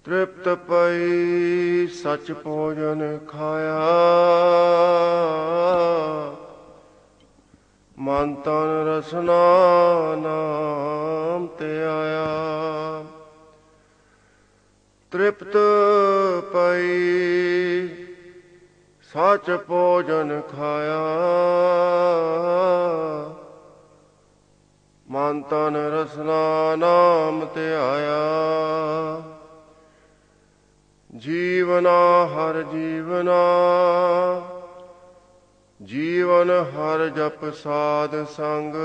तृप्त पई सच भोजन खाया, मन तन रसना नाम ते आया। तृप्त पई सच भोजन खाया, मन तन रसना नाम ते आया। जीवना हर जीवना, जीवन हर जप साध संग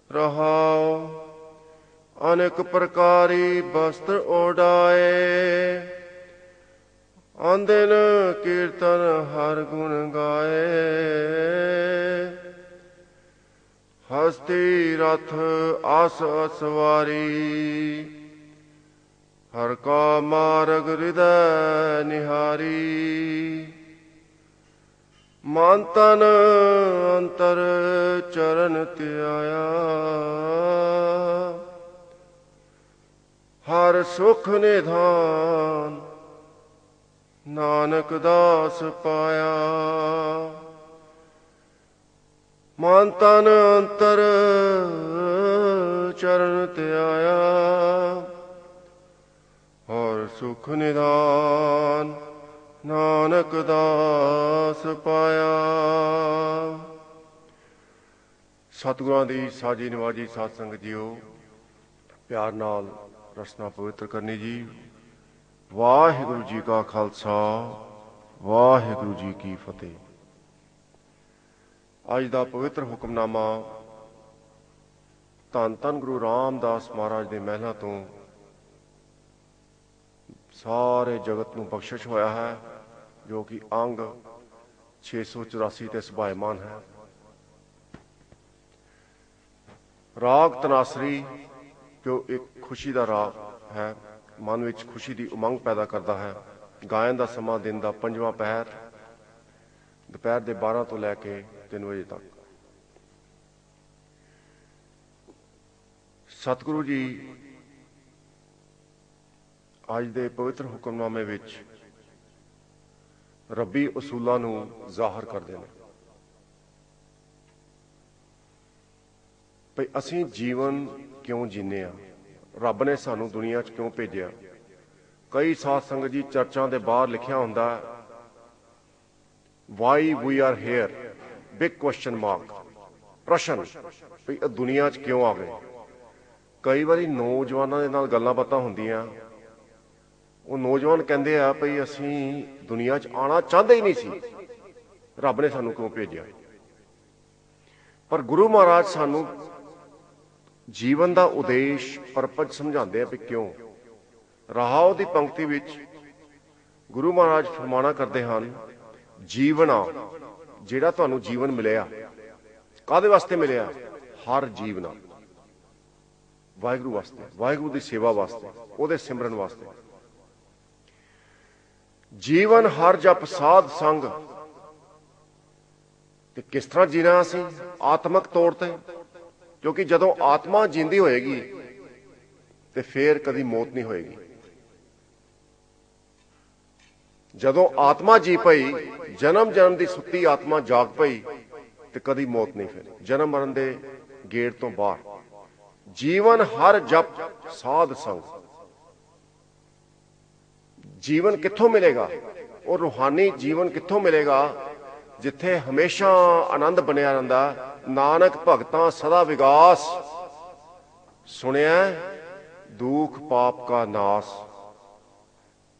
रहाओ। अनेक प्रकारी वस्त्र ओढ़ाए, आंदिन कीर्तन हर गुण गाए। हस्ती रथ आस असवारी, हर का मार्ग हृदय निहारी। मन तन अंतर चरण त्याया, हर सुख निधान नानक दास पाया। मन तन अंतर चरण त्याया, और सुख निधान नानक दास पाया। सतगुरां दी साजी नवाजी साध संगत जीओ, प्यार नाल रसना पवित्र करनी जी। वाहिगुरु जी का खालसा, वाहिगुरु जी की फतेह। अज दा पवित्र हुक्मनामा धन धन गुरु रामदास महाराज दे महलां तो सारे जगत नूं बख्शिश होया है, जो कि अंग 684 ते सुभायमान है। राग तनासरी जो एक खुशी का राग है, मन विच खुशी की उमंग पैदा करता है। गायन का समा दिन का 5वां पहर, दोपहर के 12 तो लैके 3 बजे तक। सतगुरु जी अज दे पवित्र हुक्मनामे विच रब्बी उसूलों नूं ज़ाहिर करते हैं भई असीं जीवन क्यों जीने आ, रब ने सानू दुनिया च क्यों भेजिया। कई साध संगत जी चर्चा के बाहर लिखिया हुंदा why we are here, big question mark, प्रश्न भई दुनिया च क्यों आ गए। कई बारी नौजवानों के नाल गल्लां बातां हुंदियां, वो नौजवान कहते हैं भई असीं दुनिया च आना चाहते ही नहीं सी, रब ने सानू क्यों भेजिया। पर गुरु महाराज सानू जीवन का उद्देश परपज समझाते हैं भी क्यों। रहाओ की पंक्ति विच गुरु महाराज फरमाना करते हैं, जीवना जिहड़ा तुहानू जीवन मिलिया काहदे वास्ते मिलिया, हर जीवना वाहिगुरू वास्ते, वाहिगुरू की सेवा वास्ते, उहदे सिमरन वास्ते। जीवन हर जप साध संग, ते किस तरह जीना असीं आत्मक तौर पर, क्योंकि जदों आत्मा जींदी होएगी तो फिर कभी मौत नहीं होएगी। जदों आत्मा जी पई, जन्म जन्म की सुत्ती आत्मा जाग पई तो कभी मौत नहीं, फिर जन्म मरण के गेट तो बाहर। जीवन हर जप साध संग, जीवन कित्थों मिलेगा, और रूहानी जीवन कित्थों मिलेगा, जिथे हमेशा आनंद बनिया रहिंदा। नानक भगतां सदा विगास, सुनिया दुख पाप का नाश।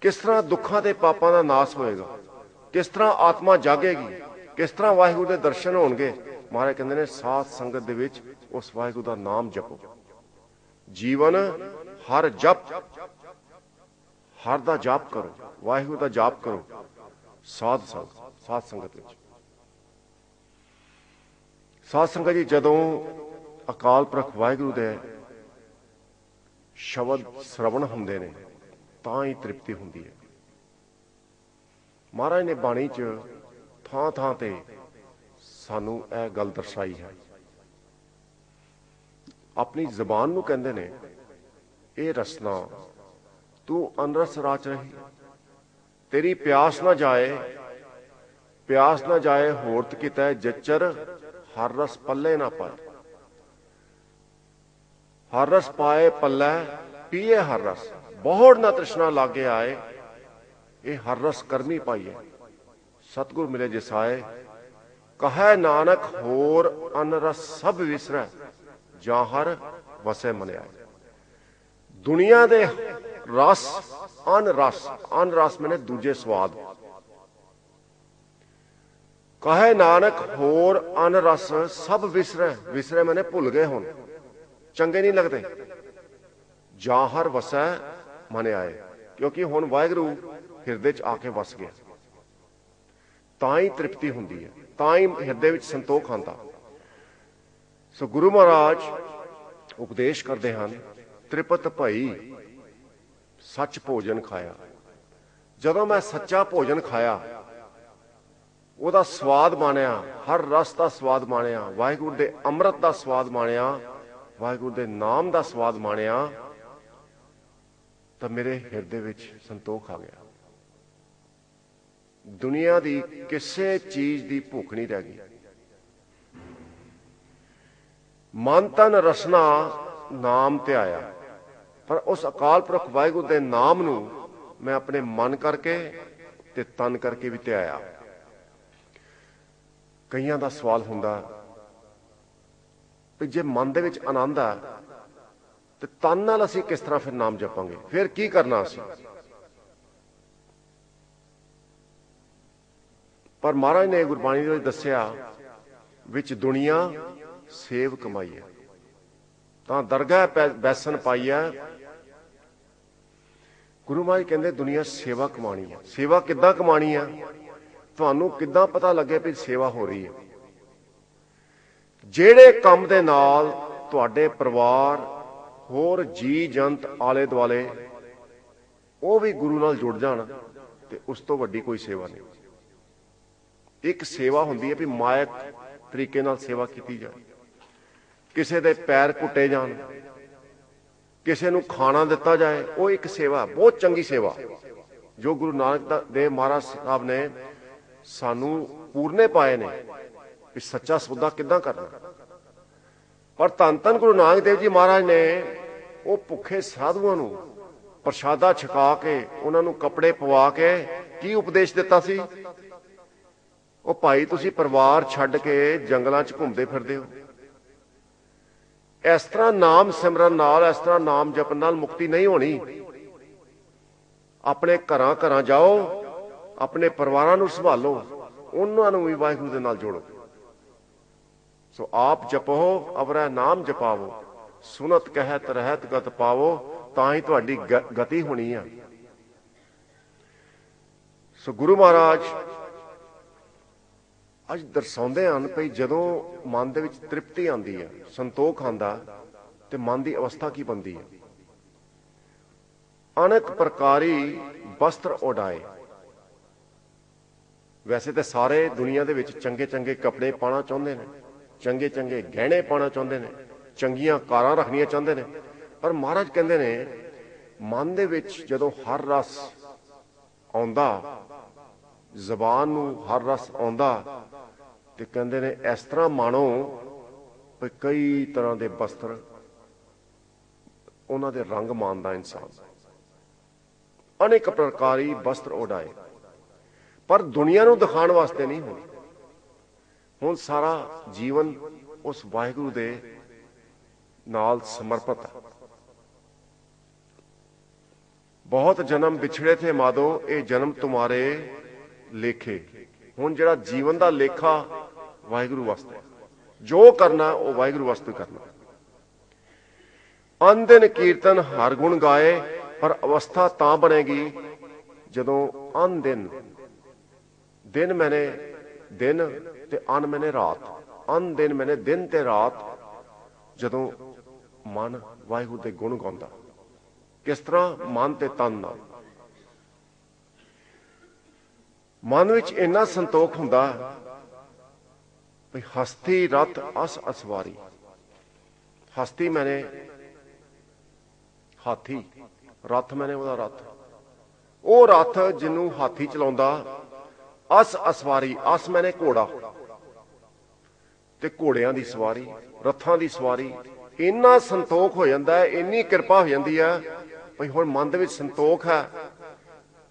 किस तरह दुखों के पापों का नाश होएगा, किस तरह आत्मा जागेगी, किस तरह वाहिगुरू के दर्शन होणगे। महाराज कहते हैं साध संगत दे विच उस वाहिगुरू का नाम जपो। जीवन हर जप, हर दा जाप करो, वाहिगुरू का जाप करो साध संगत विच। साध संगत जी जदों अकाल पुरख वाहिगुरू दे शब्द श्रवण हुंदे ने तां ही तृप्ति हुंदी है। महाराज ने बाणी च थां थां ते सानू यह गल दर्शाई है। अपनी जबान नू कहंदे ने ए रसना तू अनरस राच रही, तेरी प्यास ना जाए, प्यास ना जाए होरत कितै जचर, हर रस पल्ले ना पाए। हर रस पाए पल्लै पिए हर रस, बहुत ना तृष्णा लागे आए, ये हर रस करमी पाइए। सतगुर मिले जिसाए, कहे नानक होर अनरस सब विसरै, जां हर वसै मन आए। दुनिया दे रस अनरस, अनरस मैंने दूजे स्वाद। कहे नानक होर अनरस सब विसरै, विसरै मैंने भुल गए हुण, चंगे नहीं लगते। जां हर वसै मन आए, क्योंकि हुण वाहिगुरू हिरदे च आके वस गया, तां ही तृप्ति हुंदी है, तां ही हिरदे विच संतोख आंदा। सो गुरु महाराज उपदेश करते हैं, त्रिपत भई सच भोजन खाया। जदों मैं सच्चा भोजन खाया, ਉਹਦਾ स्वाद माणिया, हर रस का स्वाद माणिया, वाहिगुरू दे अमृत का स्वाद माणिया, वाहिगुरू दे नाम का स्वाद माणिया, तो मेरे हिरदे विच संतोख आ गया। दुनिया की किसी चीज की भुख नहीं रह गई। मन तन रसना नाम ते आया, पर उस अकाल पुरख वाहिगुरू दे नाम नूं मैं अपने मन करके ते तन करके भी त्याया। कईयां दा सवाल हुंदा कि जे मन दे विच आनंद आ ते तन नाल असीं किस तरह फिर नाम जपांगे, फिर की करना असीं। पर महाराज ने गुरबाणी दे विच दस्सिया, विच दुनिया सेव कमाई है, तां दरगाह बैसन पाई है। गुरु महाराज कहंदे दुनिया सेवा कमानी है। सेवा किद्दां कमानी है, ਤੁਹਾਨੂੰ ਕਿੱਦਾਂ ਪਤਾ ਲੱਗੇ ਵੀ ਸੇਵਾ ਹੋ ਰਹੀ ਹੈ? ਜਿਹੜੇ ਕੰਮ ਦੇ ਨਾਲ ਤੁਹਾਡੇ ਪਰਿਵਾਰ ਹੋਰ ਜੀ ਜੰਤ ਆਲੇ ਦੁਆਲੇ ਉਹ ਵੀ ਗੁਰੂ ਨਾਲ ਜੁੜ ਜਾਣ, ਤੇ ਉਸ ਤੋਂ ਵੱਡੀ ਕੋਈ ਸੇਵਾ ਨਹੀਂ। ਇੱਕ ਸੇਵਾ ਹੁੰਦੀ ਹੈ ਵੀ ਮਾਇਕ ਤਰੀਕੇ ਨਾਲ ਸੇਵਾ ਕੀਤੀ ਜਾਏ, ਕਿਸੇ ਦੇ ਪੈਰ ਘੁੱਟੇ ਜਾਣ, ਕਿਸੇ ਨੂੰ ਖਾਣਾ ਦਿੱਤਾ ਜਾਏ, ਉਹ ਇੱਕ ਸੇਵਾ, ਬਹੁਤ ਚੰਗੀ ਸੇਵਾ ਜੋ ਗੁਰੂ ਨਾਨਕ ਦੇਵ ਮਹਾਰਾਜ ਸਾਹਿਬ ਨੇ सानू पूरने पाए ने कि सच्चा सौदा किद्दां करना। पर धन धन गुरु नानक देव जी महाराज ने वो भुखे साधुओं नूं प्रसादा छका के, उन्हां नूं कपड़े पवा के की उपदेश दिता सी? ओ भाई तुसीं परिवार छड्ड के जंगलां च घुमदे फिरदे हो, इस तरह नाम सिमरन नाल, इस तरह नाम जपन नाल मुक्ति नहीं होनी। अपने घरां घरां जाओ, अपने परिवारां नूं संभालो, उन्हां नूं भी वाहिगुरू दे नाल जोड़ो। सो आप जपो अवरै नाम जपावो, सुनत कहत रहत गत पावो, तां ही तुहाडी गति होनी है। सो गुरु महाराज अज दर्शाउंदे हन भई जदों मन दे विच तृप्ति आंदी है, संतोख आंदा, ते मन की अवस्था की बनदी है? अनेक प्रकारी वस्त्र उडाए। वैसे तो सारे दुनिया दे विच चंगे चंगे कपड़े पाना चाहते हैं, चंगे चंगे गहने पाना चाहते हैं, चंगियां कारां रखनियां चाहते हैं, पर महाराज कहते हैं मन दे विच जदों हर रस आउंदा, जबान नूं हर रस आउंदा, ते कहते हैं इस तरह मानो भी कई तरह के वस्त्र उन्हां दे रंग मानदा इंसान। अनेक प्रकारी वस्त्र उडाए, पर दुनिया नूं दिखाण वास्ते नहीं होनी। हुण सारा जीवन उस वाहिगुरू दे नाल समर्पित है। बहुत जन्म बिछड़े थे माधो, ये जन्म तुम्हारे लेखे। हुण जिहड़ा जीवन का लेखा वाहिगुरू वास्ते, जो करना वो वाहिगुरू वास्ते करना। अन दिन कीर्तन हर गुण गाए, पर अवस्था तां बनेगी जदों अन दिन, दिन मैंने दिन ते अन मैंने रात, अन दिन मैंने दिन ते रात, जदों मन वाहिगुरू दे गुण गाउंदा। किस तरह? मन ते तन नाल। मन विच इन्ना संतोख हुंदा भी हस्ती रथ अस असवारी। हस्ती मैंने ਹਾਥੀ, ਰੱਥ ਮੈਨੇ ਉਹਦਾ ਰੱਥ, ਉਹ ਰੱਥ ਜਿਹਨੂੰ ਹਾਥੀ ਚਲਾਉਂਦਾ, ਅਸ ਅਸਵਾਰੀ, ਅਸ ਮੈਨੇ ਘੋੜਾ, ਤੇ ਘੋੜਿਆਂ ਦੀ ਸਵਾਰੀ, ਰੱਥਾਂ ਦੀ ਸਵਾਰੀ, ਇੰਨਾ ਸੰਤੋਖ ਹੋ ਜਾਂਦਾ ਹੈ, ਇੰਨੀ ਕਿਰਪਾ ਹੋ ਜਾਂਦੀ ਹੈ ਭਈ ਹੁਣ ਮਨ ਦੇ ਵਿੱਚ ਸੰਤੋਖ ਹੈ,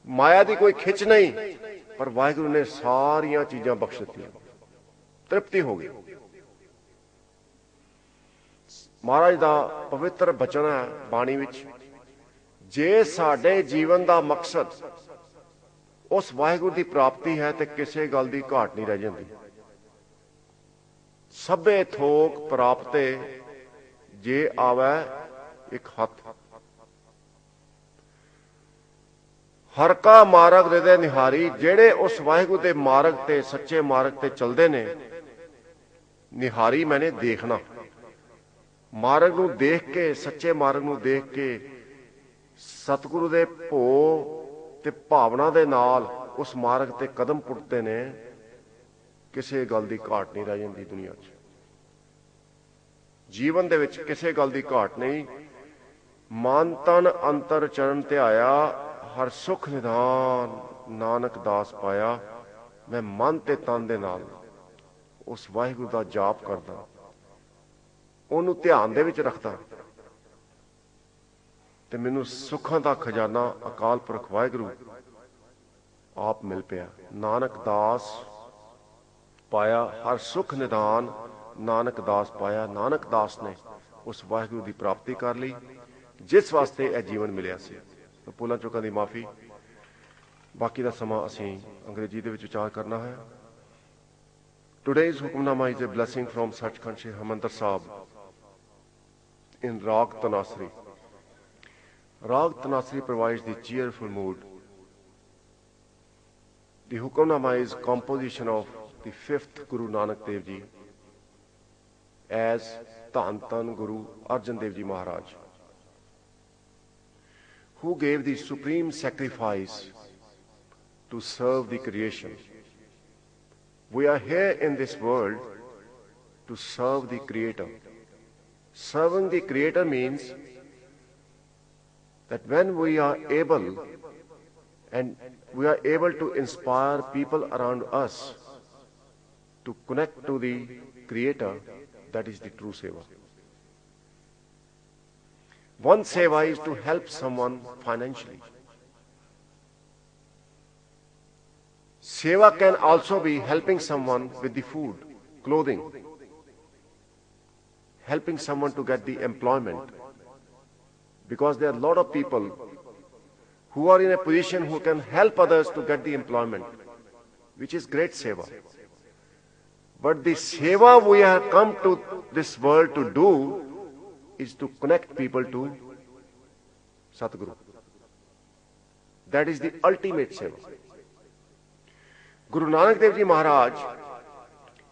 ਮਾਇਆ ਦੀ ਕੋਈ ਖਿੱਚ ਨਹੀਂ, ਪਰ ਵਾਹਿਗੁਰੂ ਨੇ ਸਾਰੀਆਂ ਚੀਜ਼ਾਂ ਬਖਸ਼ ਦਿੱਤੀਆਂ, ਤ੍ਰਿਪਤੀ ਹੋ ਗਈ। ਮਹਾਰਾਜ ਦਾ ਪਵਿੱਤਰ ਬਚਨ ਹੈ ਬਾਣੀ ਵਿੱਚ, ਜੇ ਸਾਡੇ ਜੀਵਨ ਦਾ ਮਕਸਦ ਉਸ ਵਾਹਿਗੁਰੂ ਦੀ ਪ੍ਰਾਪਤੀ ਹੈ ਤੇ ਕਿਸੇ ਗੱਲ ਦੀ ਘਾਟ ਨਹੀਂ ਰਹਿ ਜਾਂਦੀ। ਸਭੇ ਥੋਕ ਪ੍ਰਾਪਤੇ ਜੇ ਆਵੈ ਇੱਕ ਹੱਥ, ਹਰ ਕਾ ਮਾਰਗ ਦੇ ਨਿਹਾਰੀ, ਜਿਹੜੇ ਉਸ ਵਾਹਿਗੁਰੂ ਦੇ ਮਾਰਗ ਤੇ, ਸੱਚੇ ਮਾਰਗ ਤੇ ਚੱਲਦੇ ਨੇ, ਨਿਹਾਰੀ ਮੈਨੇ ਦੇਖਣਾ, ਮਾਰਗ ਨੂੰ ਦੇਖ ਕੇ, ਸੱਚੇ ਮਾਰਗ ਨੂੰ ਦੇਖ ਕੇ, ਸਤਿਗੁਰੂ ਦੇ ਭੋਗ ਤੇ ਭਾਵਨਾ ਦੇ ਨਾਲ ਉਸ ਮਾਰਗ ਤੇ ਕਦਮ ਪੁੱਟਦੇ ਨੇ, ਕਿਸੇ ਗੱਲ ਦੀ ਘਾਟ ਨਹੀਂ ਰਹਿ ਜਾਂਦੀ ਦੁਨੀਆ 'ਚ। ਜੀਵਨ ਦੇ ਵਿੱਚ ਕਿਸੇ ਗੱਲ ਦੀ ਘਾਟ ਨਹੀਂ। ਮਨ ਤਨ ਅੰਤਰ ਚਰਨ ਧਿਆਇਆ, ਹਰ ਸੁਖ ਨਿਧਾਨ ਨਾਨਕ ਦਾਸ ਪਾਇਆ। ਮੈਂ ਮਨ ਤੇ ਤਨ ਦੇ ਨਾਲ ਉਸ ਵਾਹਿਗੁਰੂ ਦਾ ਜਾਪ ਕਰਦਾ, ਉਹਨੂੰ ਧਿਆਨ ਦੇ ਵਿੱਚ ਰੱਖਦਾ, ਤੇ ਮੈਨੂੰ ਸੁੱਖਾਂ ਦਾ ਖਜ਼ਾਨਾ ਅਕਾਲ ਪੁਰਖ ਵਾਹਿਗੁਰੂ ਆਪ ਮਿਲ ਪਿਆ। ਨਾਨਕ ਦਾਸ ਪਾਇਆ, ਹਰ ਸੁਖ ਨਿਧਾਨ ਨਾਨਕ ਦਾਸ ਪਾਇਆ। ਨਾਨਕ ਦਾਸ ਨੇ ਉਸ ਵਾਹਿਗੁਰੂ ਦੀ ਪ੍ਰਾਪਤੀ ਕਰ ਲਈ ਜਿਸ ਵਾਸਤੇ ਇਹ ਜੀਵਨ ਮਿਲਿਆ ਸੀ। ਭੁੱਲਾਂ ਚੁੱਕਾਂ ਦੀ ਮਾਫੀ। ਬਾਕੀ ਦਾ ਸਮਾਂ ਅਸੀਂ ਅੰਗਰੇਜ਼ੀ ਦੇ ਵਿੱਚ ਉਚਾਰ ਕਰਨਾ ਹੈ। Today's hukamnama is a blessing from Sachkhand Sri Harmandir Sahib in Rag Tanasri. Rag Tanasri provides the cheerful mood. The Hukamnama is composition of the 5th Guru Nanak Dev Ji as Dhan Dhan Guru Arjan Dev Ji Maharaj, who gave the supreme sacrifice to serve the creation. We are here in this world to serve the Creator. Serving the Creator means that when we are able to inspire people around us to connect to the Creator, that is the true seva. One seva is to help someone financially. Seva can also be helping someone with the food, clothing, helping someone to get the employment. Because there are a lot of people who are in a position who can help others to get the employment, which is great seva. But the seva we have come to this world to do is to connect people to Satguru. That is the ultimate seva. Guru Nanak Dev Ji Maharaj,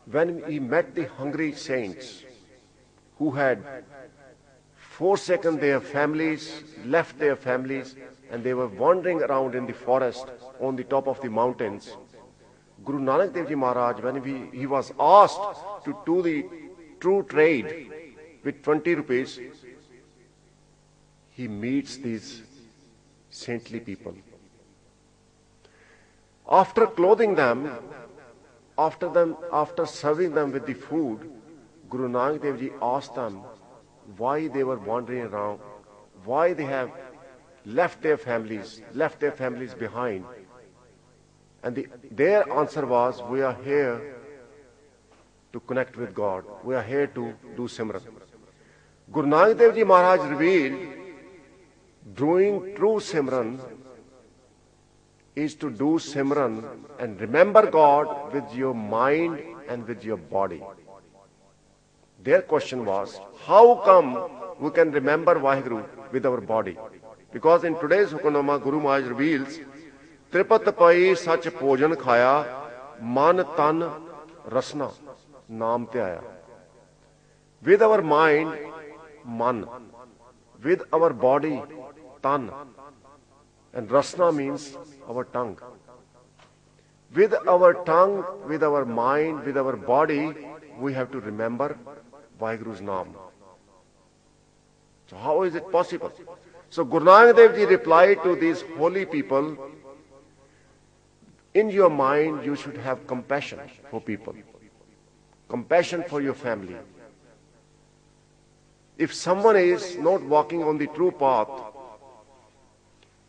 when he met the hungry saints who had forsaken their families, left their families, and they were wandering around in the forest on the top of the mountains, Guru Nanak Dev Ji Maharaj, when he was asked to do the true trade with 20 rupees, he meets these saintly people. After clothing them, after serving them with the food, Guru Nanak Dev Ji asked them why they were wandering around, why they have left their families behind. And their answer was, we are here to connect with God. We are here to do Simran. Guru Nanak Dev Ji Maharaj revealed, doing true Simran is to do Simran and remember God with your mind and with your body. Their question was, how come we can remember Vaheguru with our body? Because in today's Hukamnama, Guru Maharaj reveals, Tripat pai sach bhojan khaya, man tan rasna naam tyaya. With our mind, man. With our body, tan. And rasna means our tongue. With our tongue, with our mind, with our body, we have to remember Vaheguru's Naam. So how is it possible? So Guru Nanak Dev Ji replied to these holy people, in your mind you should have compassion for people, compassion for your family. If someone is not walking on the true path,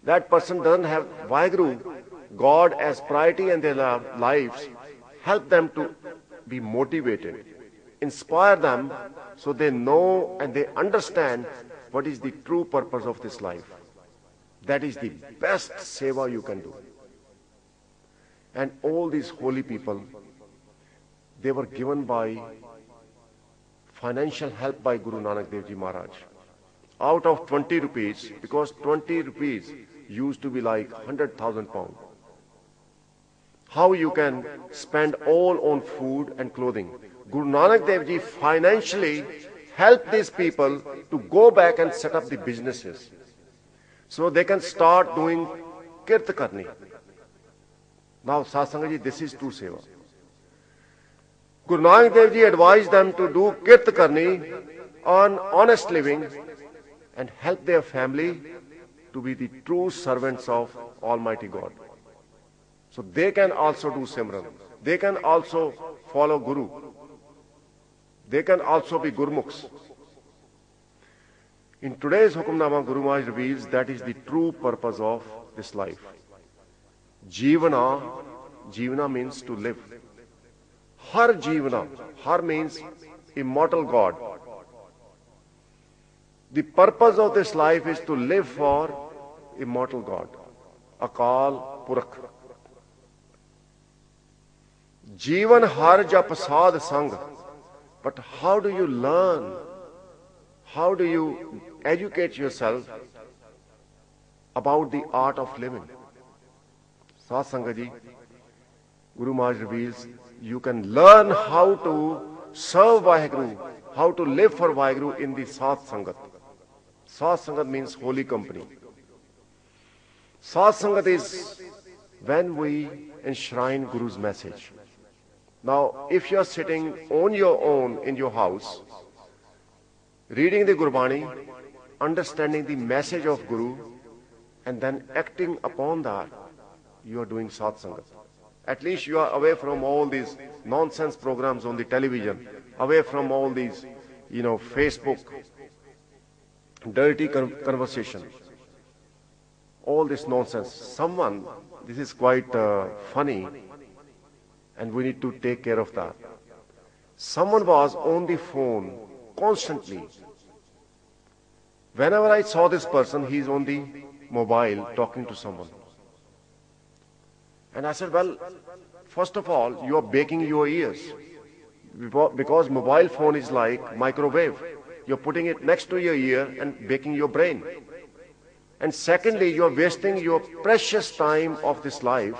that person doesn't have Vaheguru, God as priority in their lives, help them to be motivated, inspire them so they know and they understand what is the true purpose of this life. That is the best seva you can do. And all these holy people, they were given by financial help by Guru Nanak Dev Ji Maharaj. Out of 20 rupees, because 20 rupees used to be like 100,000 pounds. How you can spend all on food and clothing. Guru Nanak Dev Ji financially helped these people to go back and set up the businesses. So they can start doing Kirta Karni. Now, Satsangaji, this is true seva. Guru Nanak Dev Ji advised them to do Kirta Karni, earn honest living, and help their family to be the true servants of Almighty God. So they can also do Simran. They can also follow Guru. They can also be Gurmukhs. In today's Hukamnama, Guru Maharaj reveals that is the true purpose of this life. Jivana means to live. Har Jivana, Har means immortal God. The purpose of this life is to live for immortal God, Akal Purakh. Jivan har jap sad sang. But how do you learn? How do you educate yourself about the art of living? Satsangaji, Guru Maharaj reveals, you can learn how to serve Vaheguru, how to live for Vaheguru in the Sat Sangat. Sat Sangat means holy company. Sat Sangat is when we enshrine Guru's message. Now, if you are sitting on your own in your house, reading the Gurbani, understanding the message of Guru, and then acting upon that, you are doing Sat Sangat. At least you are away from all these nonsense programs on the television, away from all these, Facebook, dirty conversation, all this nonsense. This is quite funny, and we need to take care of that. Someone was on the phone constantly. Whenever I saw this person, he's on the mobile talking to someone. And I said, well, first of all, you are baking your ears. Because mobile phone is like microwave. You're putting it next to your ear and baking your brain. And secondly, you're wasting your precious time of this life.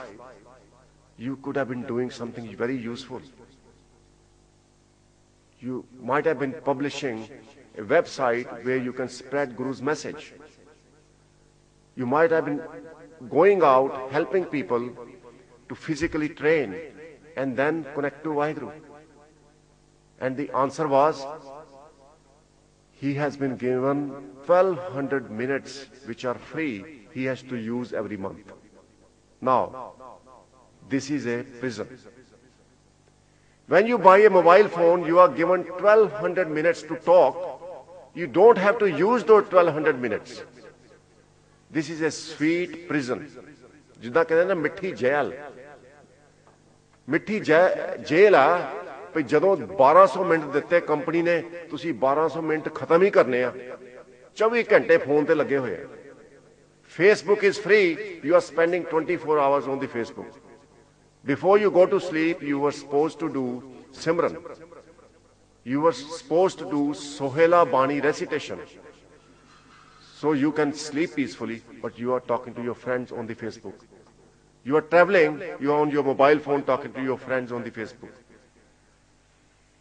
You could have been doing something very useful. You might have been publishing a website where you can spread Guru's message. You might have been going out, helping people to physically train and then connect to Vaheguru. And the answer was, he has been given 1200 minutes which are free, he has to use every month. Now, this is a prison. When you buy a mobile phone, you are given 1200 minutes to talk. You don't have to use those 1200 minutes. This is a sweet prison. ਜਿੱਦਾਂ ਕਹਿੰਦੇ ਨਾ ਮਿੱਠੀ ਜੇਲ੍ਹ ਮਿੱਠੀ ਜੇਲ੍ਹ ਆ ਭਈ ਜਦੋਂ 1200 minute ਦਿੱਤੇ company ਨੇ ਤੁਸੀਂ 1200 ਮਿੰਟ ਖਤਮ ਹੀ ਕਰਨੇ ਆ 24 ਘੰਟੇ ਫੋਨ ਤੇ ਲੱਗੇ ਹੋਏ ਆ Facebook is free, you are spending 24 hours on the Facebook. Before you go to sleep, you were supposed to do Simran. You were supposed to do Sohela Bani recitation. So you can sleep peacefully, but you are talking to your friends on the Facebook. You are traveling, you are on your mobile phone talking to your friends on the Facebook.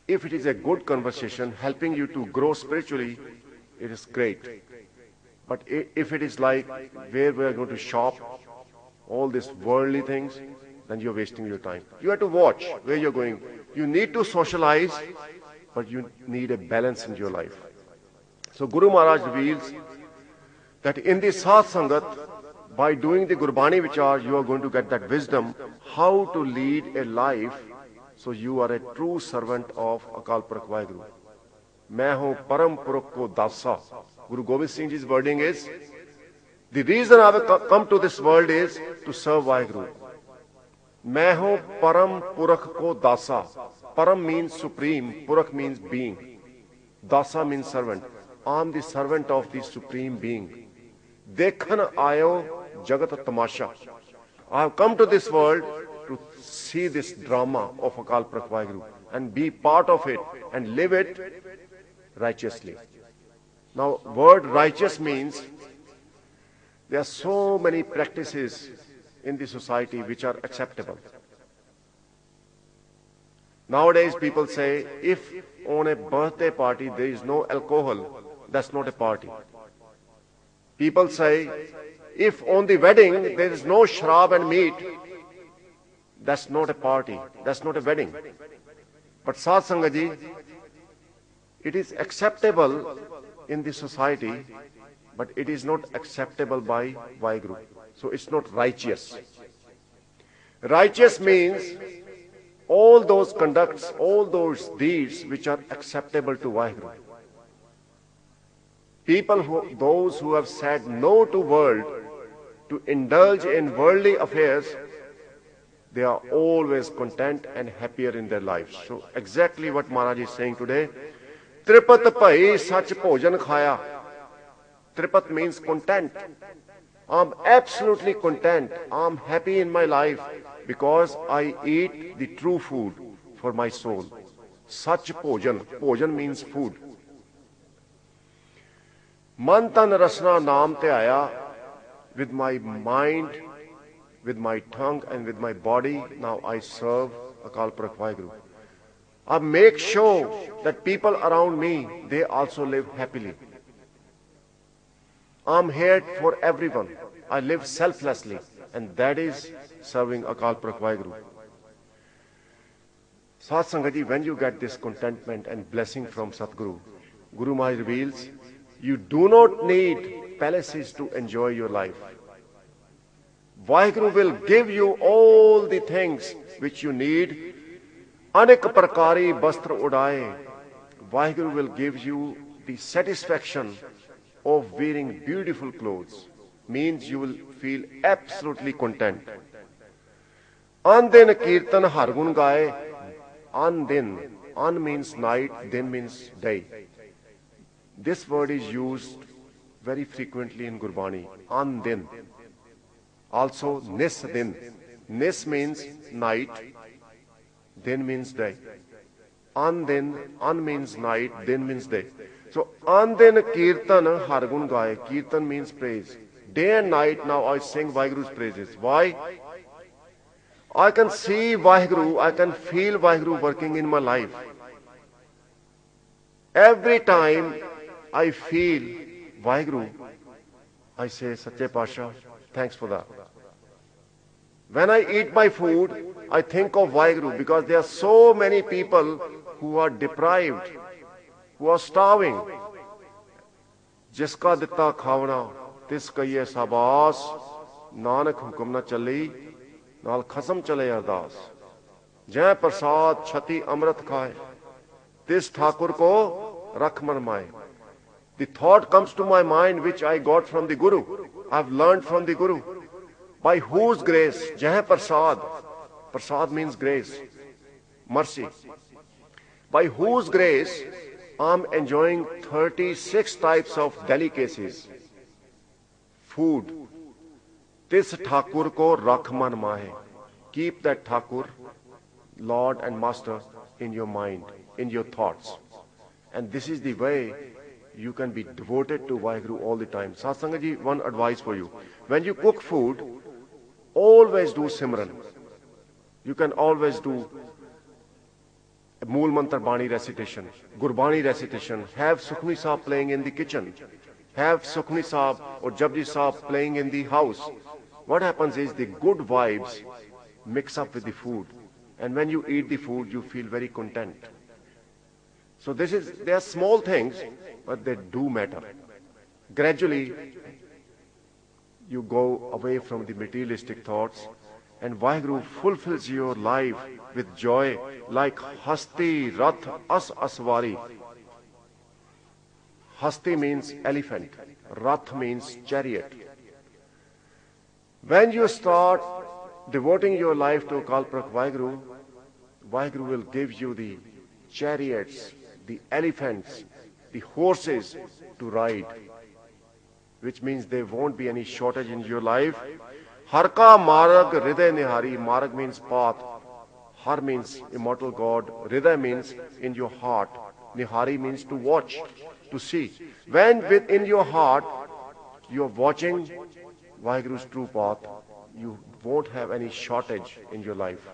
If it is a good conversation helping you to grow spiritually, it is great. But if it is like where we are going to shop, all these worldly things, then you're wasting your time. You have to watch where you're going. You need to socialize, but you need a balance in your life. So Guru Maharaj reveals that in the Sath Sangat, by doing the Gurbani Vichar, you are going to get that wisdom how to lead a life so you are a true servant of Akal Purakh Vaheguru. मैं हूं परम पुरख को दासा. Guru Gobind Singh Ji's wording is, the reason I have come to this world is to serve Vaheguru. मैं हूं परम पुरख को दासा. Param means supreme, Purakh means being. Dasa means servant. I am the servant of the supreme being. Dekhan ayo jagat tamasha. I have come to this world to see this drama of Akal Purakh Vaheguru and be part of it and live it righteously. Now, word righteous means there are so many practices in the society which are acceptable. Nowadays, people say, if on a birthday party there is no alcohol, that's not a party. People say, if on the wedding there is no shrab and meat, that's not a party, that's not a wedding. But Sath Sangat Ji, it is acceptable in the society, but it is not acceptable by Vaheguru. So it's not righteous. Righteous means all those conducts, all those deeds which are acceptable to Vaheguru. Those who have said no to world, to indulge in worldly affairs, they are always content and happier in their lives. So exactly what Maharaj is saying today, Tripat Bhai Sach Bhojan Khaya. Tripat means content. I'm absolutely content. I'm happy in my life because I eat the true food for my soul. Sach Bhojan. Bhojan means food. Man tan rasna naam te aaya. With my mind, with my tongue and with my body, now I serve Akal Purakh Vaheguru. I make sure that people around me, they also live happily. I'm here for everyone. I live selflessly, and that is serving Akal Purakh Vaheguru. Sath Sangat Ji, when you get this contentment and blessing from Satguru, Guru Maharaj reveals, you do not need palaces to enjoy your life. Vaheguru will give you all the things which you need. Anek prakari bastra udaye. Vaheguru will give you the satisfaction of wearing beautiful clothes. Means you will feel absolutely content. Andin kirtan hargun gaye. Andin. An means night, din means day. This word is used very frequently in Gurbani. Andin. Also nis din. Nis means night. Din means day. Andin. An means night. Din means day. So andin kirtan hargun gaye. Kirtan means praise. Day and night now I sing Vaheguru's praises. Why? I can see Vaheguru, I can feel Vaheguru working in my life. Every time I feel Vaheguru, I say, Sache Pasha, thanks for that. When I eat my food, I think of Vaheguru because there are so many people who are deprived, who are starving. Jiska ditta khavna, tis kahiye sabas, nanak hukum na chali, naal khasam chale ardas. Jai prasad chhati amrit khaye, tis thakur ko rakh marmaye. The thought comes to my mind which I got from the Guru. I have learned from the Guru. By whose grace? Jai prasad. Prasad means grace, mercy. By whose grace I am enjoying 36 types of delicacies. Food. Tis Thakur ko rakh man mahe. Keep that Thakur, Lord and Master, in your mind, in your thoughts. And this is the way you can be devoted to Vaheguru all the time. Sath Sangat Ji, one advice for you. When you cook food, always do Simran. You can always do Mool Mantra Bani recitation, Gurbani recitation. Have Sukhmani Sahib playing in the kitchen. Have Sukhmani Sahib or Japji Sahib playing in the house. What happens is the good vibes mix up with the food. And when you eat the food, you feel very content. So they are small things, but they do matter. Gradually, you go away from the materialistic thoughts, and Vaheguru fulfills your life with joy like Hasti Rath As Aswari. Hasti means elephant, Rath means chariot. When you start devoting your life to Kalprak Vaheguru, Vaheguru will give you the chariots, the elephants, the horses to ride, which means there won't be any shortage in your life. Harka Marag Hriday Nihari. Marag means path. Har means immortal God. Hriday means in your heart. Nihari means to watch, to see. When within your heart you are watching Vaheguru's true path, you won't have any shortage in your life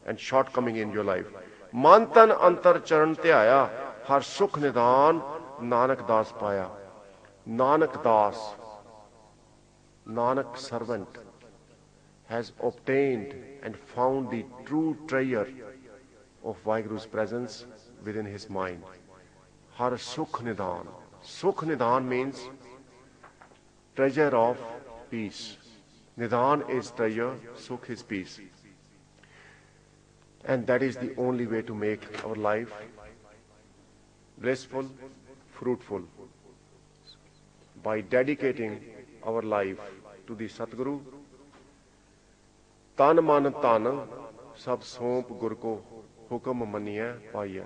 and shortcoming in your life. Mantan antar charan tyaya, har sukh nidan Nanak Das paya. Nanak Das, Nanak servant, has obtained and found the true treasure of Vaheguru's presence within his mind. Har Sukh Nidan. Sukh Nidan means treasure of peace. Nidan is treasure, Sukh is peace. And that is the only way to make our life blissful, fruitful. By dedicating our life to the Satguru, Tan Man Tan, Sab Somp Gur Ko Hukam Maniya Paya.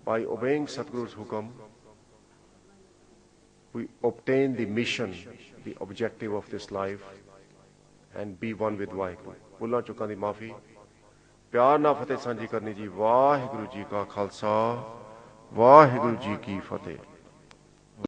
By obeying Satguru's Hukam, we obtain the mission, the objective of this life, and be one with Vaheguru. Bhulan Chukan di maafi. प्यार ना फतेह सांझी करनी जी। वाहिगुरु जी का खालसा, वाहिगुरु जी की फतेह।